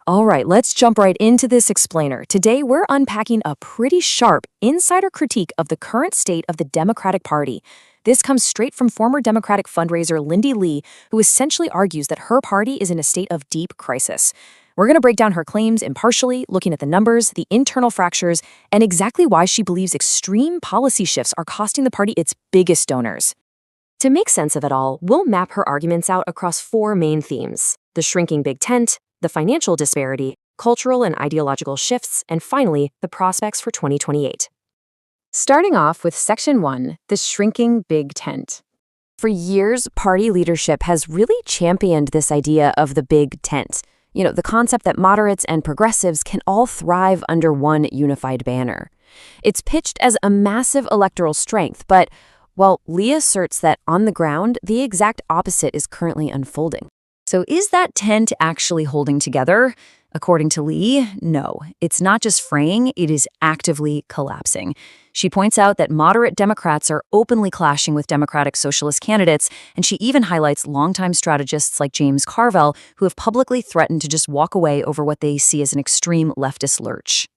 All right, let's jump right into this explainer. Today, we're unpacking a pretty sharp insider critique of the current state of the Democratic Party. This comes straight from former Democratic fundraiser Lindy Lee, who essentially argues that her party is in a state of deep crisis. We're going to break down her claims impartially, looking at the numbers, the internal fractures, and exactly why she believes extreme policy shifts are costing the party its biggest donors. To make sense of it all, we'll map her arguments out across four main themes: the shrinking big tent, the financial disparity, cultural and ideological shifts, and finally, the prospects for 2028. Starting off with Section 1, the shrinking big tent. For years, party leadership has really championed this idea of the big tent. The concept that moderates and progressives can all thrive under one unified banner. It's pitched as a massive electoral strength, but, well, Lee asserts that on the ground, the exact opposite is currently unfolding. So is that tent actually holding together? According to Lee, no. It's not just fraying, it is actively collapsing. She points out that moderate Democrats are openly clashing with Democratic socialist candidates, and she even highlights longtime strategists like James Carville, who have publicly threatened to just walk away over what they see as an extreme leftist lurch.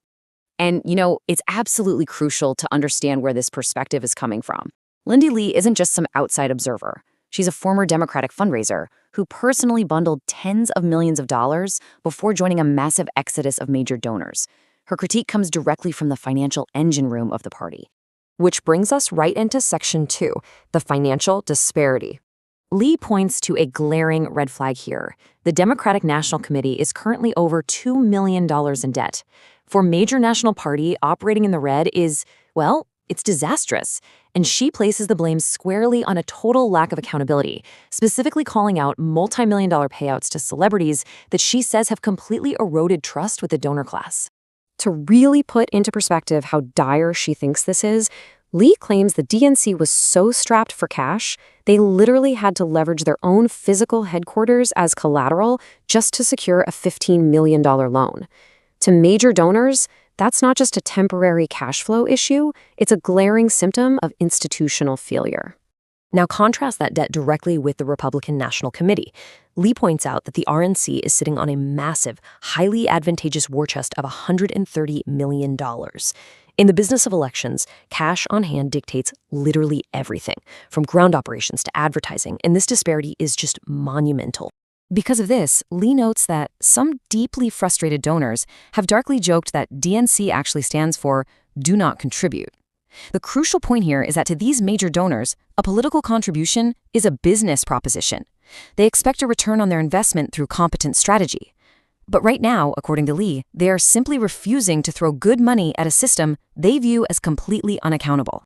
And, it's absolutely crucial to understand where this perspective is coming from. Lindy Lee isn't just some outside observer. She's a former Democratic fundraiser who personally bundled tens of millions of dollars before joining a massive exodus of major donors. Her critique comes directly from the financial engine room of the party. Which brings us right into Section 2, the financial disparity. Lee points to a glaring red flag here. The Democratic National Committee is currently over $2 million in debt. For a major national party, operating in the red is, well, it's disastrous, and she places the blame squarely on a total lack of accountability, specifically calling out multi-million-dollar payouts to celebrities that she says have completely eroded trust with the donor class. To really put into perspective how dire she thinks this is, Lee claims the DNC was so strapped for cash, they literally had to leverage their own physical headquarters as collateral just to secure a $15 million loan. To major donors, that's not just a temporary cash flow issue, it's a glaring symptom of institutional failure. Now contrast that debt directly with the Republican National Committee. Lee points out that the RNC is sitting on a massive, highly advantageous war chest of $130 million. In the business of elections, cash on hand dictates literally everything, from ground operations to advertising, and this disparity is just monumental. Because of this, Lee notes that some deeply frustrated donors have darkly joked that DNC actually stands for Do Not Contribute. The crucial point here is that to these major donors, a political contribution is a business proposition. They expect a return on their investment through competent strategy. But right now, according to Lee, they are simply refusing to throw good money at a system they view as completely unaccountable.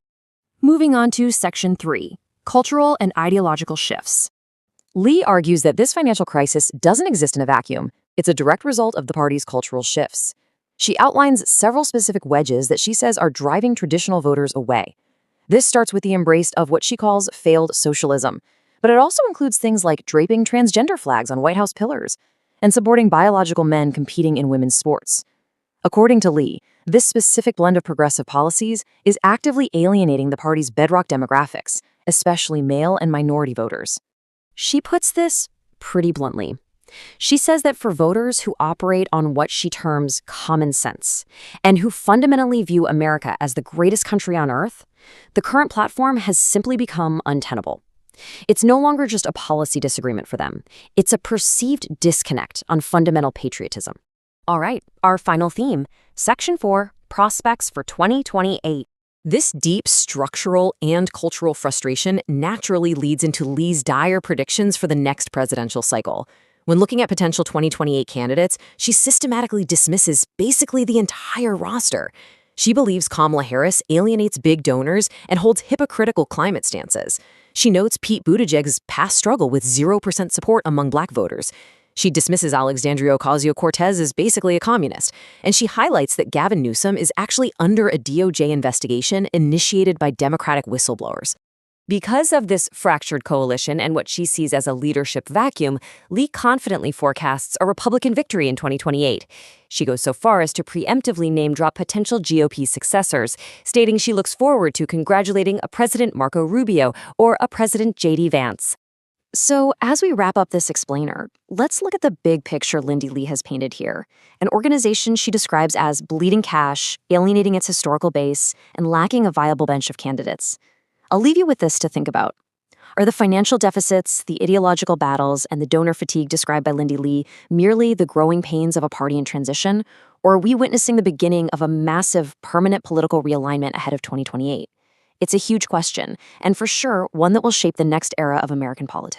Moving on to Section 3, cultural and ideological shifts. Lee argues that this financial crisis doesn't exist in a vacuum. It's a direct result of the party's cultural shifts. She outlines several specific wedges that she says are driving traditional voters away. This starts with the embrace of what she calls failed socialism, but it also includes things like draping transgender flags on White House pillars and supporting biological men competing in women's sports. According to Lee, this specific blend of progressive policies is actively alienating the party's bedrock demographics, especially male and minority voters. She puts this pretty bluntly. She says that for voters who operate on what she terms common sense and who fundamentally view America as the greatest country on earth, the current platform has simply become untenable. It's no longer just a policy disagreement for them. It's a perceived disconnect on fundamental patriotism. All right, our final theme, Section 4, Prospects for 2028. This deep structural and cultural frustration naturally leads into Lee's dire predictions for the next presidential cycle. When looking at potential 2028 candidates, she systematically dismisses basically the entire roster. She believes Kamala Harris alienates big donors and holds hypocritical climate stances. She notes Pete Buttigieg's past struggle with 0% support among Black voters. She dismisses Alexandria Ocasio-Cortez as basically a communist, and she highlights that Gavin Newsom is actually under a DOJ investigation initiated by Democratic whistleblowers. Because of this fractured coalition and what she sees as a leadership vacuum, Lee confidently forecasts a Republican victory in 2028. She goes so far as to preemptively name-drop potential GOP successors, stating she looks forward to congratulating a President Marco Rubio or a President J.D. Vance. So, as we wrap up this explainer, let's look at the big picture Lindy Lee has painted here. An organization she describes as bleeding cash, alienating its historical base, and lacking a viable bench of candidates. I'll leave you with this to think about. Are the financial deficits, the ideological battles, and the donor fatigue described by Lindy Lee merely the growing pains of a party in transition? Or are we witnessing the beginning of a massive, permanent political realignment ahead of 2028? It's a huge question, and for sure, one that will shape the next era of American politics.